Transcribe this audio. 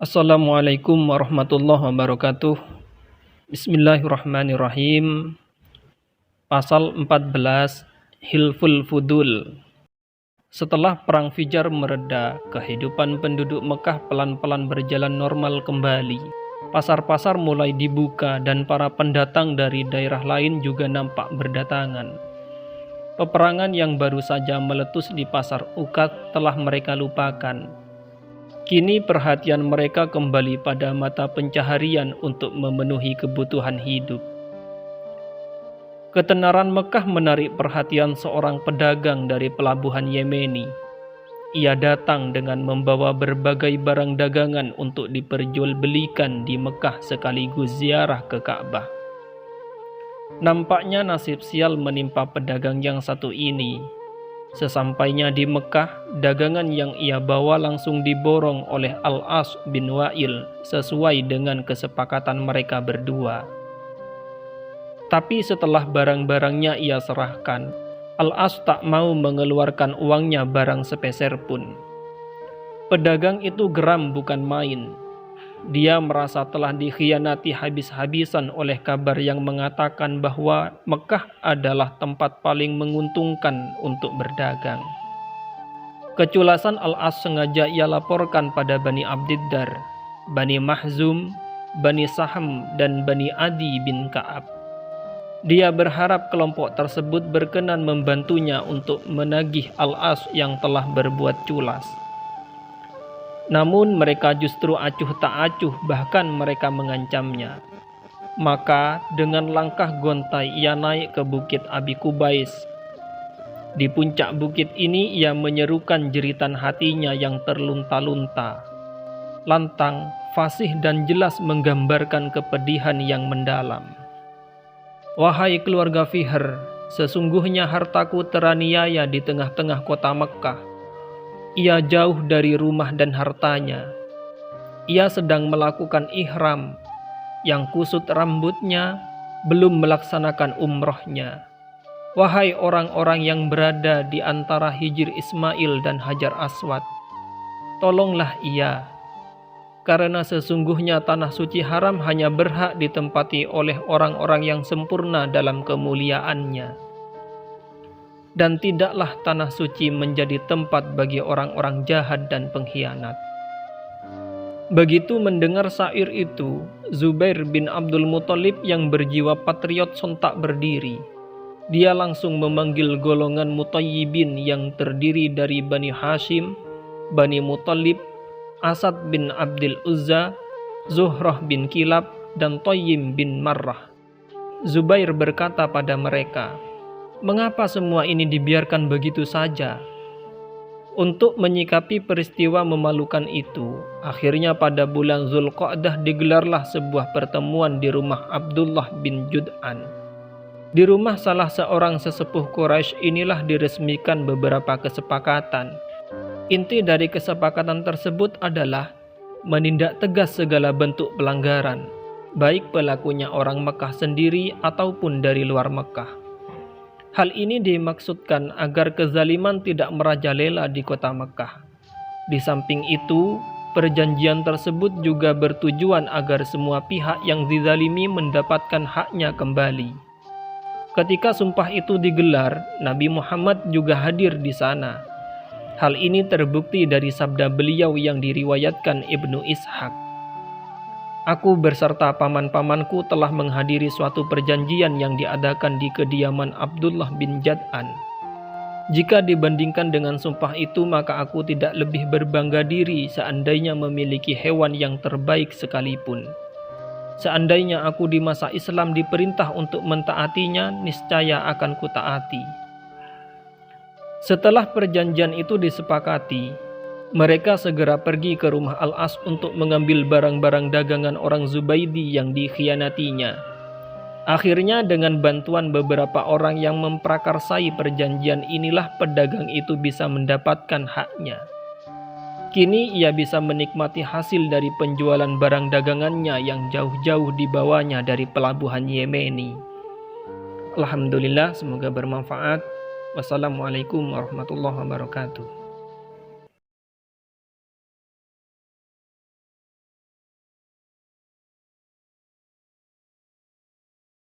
Assalamualaikum warahmatullahi wabarakatuh. Bismillahirrahmanirrahim. Pasal 14, Hilful Fudul. Setelah perang Fijar mereda, kehidupan penduduk Mekah pelan-pelan berjalan normal kembali. Pasar-pasar mulai dibuka dan para pendatang dari daerah lain juga nampak berdatangan. Peperangan yang baru saja meletus di pasar Uqad telah mereka lupakan. Kini perhatian mereka kembali pada mata pencaharian untuk memenuhi kebutuhan hidup. Ketenaran Mekah menarik perhatian seorang pedagang dari pelabuhan Yemeni. Ia datang dengan membawa berbagai barang dagangan untuk diperjualbelikan di Mekah sekaligus ziarah ke Ka'bah. Nampaknya nasib sial menimpa pedagang yang satu ini. Sesampainya di Mekah, dagangan yang ia bawa langsung diborong oleh Al-As bin Wa'il sesuai dengan kesepakatan mereka berdua. Tapi setelah barang-barangnya ia serahkan, Al-As tak mau mengeluarkan uangnya barang sepeser pun. Pedagang itu geram bukan main. Dia merasa telah dikhianati habis-habisan oleh kabar yang mengatakan bahwa Mekah adalah tempat paling menguntungkan untuk berdagang. Keculasan Al-As sengaja ia laporkan pada Bani Abdiddar, Bani Mahzum, Bani Saham, dan Bani Adi bin Ka'ab. Dia berharap kelompok tersebut berkenan membantunya untuk menagih Al-As yang telah berbuat culas. Namun mereka justru acuh tak acuh, bahkan mereka mengancamnya. Maka dengan langkah gontai ia naik ke bukit Abi Kubais. Di puncak bukit ini ia menyerukan jeritan hatinya yang terlunta-lunta. Lantang, fasih dan jelas menggambarkan kepedihan yang mendalam. Wahai keluarga Fihr, sesungguhnya hartaku teraniaya di tengah-tengah kota Mekkah. Ia jauh dari rumah dan hartanya. Ia sedang melakukan ihram, yang kusut rambutnya, belum melaksanakan umrohnya. Wahai orang-orang yang berada di antara Hijr Ismail dan Hajar Aswad, tolonglah ia, karena sesungguhnya tanah suci haram hanya berhak ditempati oleh orang-orang yang sempurna dalam kemuliaannya. Dan tidaklah tanah suci menjadi tempat bagi orang-orang jahat dan pengkhianat. Begitu mendengar syair itu, Zubair bin Abdul Muthalib yang berjiwa patriot sontak berdiri. Dia langsung memanggil golongan Mutayyibin yang terdiri dari Bani Hashim, Bani Muthalib, Asad bin Abdul Uzza, Zuhrah bin Kilab, dan Tayyim bin Marrah. Zubair berkata pada mereka, "Mengapa semua ini dibiarkan begitu saja?" Untuk menyikapi peristiwa memalukan itu, akhirnya pada bulan Zulqa'dah digelarlah sebuah pertemuan di rumah Abdullah bin Jud'an. Di rumah salah seorang sesepuh Quraisy inilah diresmikan beberapa kesepakatan. Inti dari kesepakatan tersebut adalah menindak tegas segala bentuk pelanggaran, baik pelakunya orang Mekah sendiri ataupun dari luar Mekah. Hal ini dimaksudkan agar kezaliman tidak merajalela di kota Mekah. Di samping itu, perjanjian tersebut juga bertujuan agar semua pihak yang dizalimi mendapatkan haknya kembali. Ketika sumpah itu digelar, Nabi Muhammad juga hadir di sana. Hal ini terbukti dari sabda beliau yang diriwayatkan Ibnu Ishaq. Aku berserta paman-pamanku telah menghadiri suatu perjanjian yang diadakan di kediaman Abdullah bin Jad'an. Jika dibandingkan dengan sumpah itu, maka aku tidak lebih berbangga diri seandainya memiliki hewan yang terbaik sekalipun. Seandainya aku di masa Islam diperintah untuk mentaatinya, niscaya akan kutaati. Setelah perjanjian itu disepakati, mereka segera pergi ke rumah Al-As untuk mengambil barang-barang dagangan orang Zubaydi yang dikhianatinya. Akhirnya dengan bantuan beberapa orang yang memprakarsai perjanjian inilah pedagang itu bisa mendapatkan haknya. Kini ia bisa menikmati hasil dari penjualan barang dagangannya yang jauh-jauh dibawanya dari pelabuhan Yemeni. Alhamdulillah, semoga bermanfaat. Wassalamualaikum warahmatullahi wabarakatuh.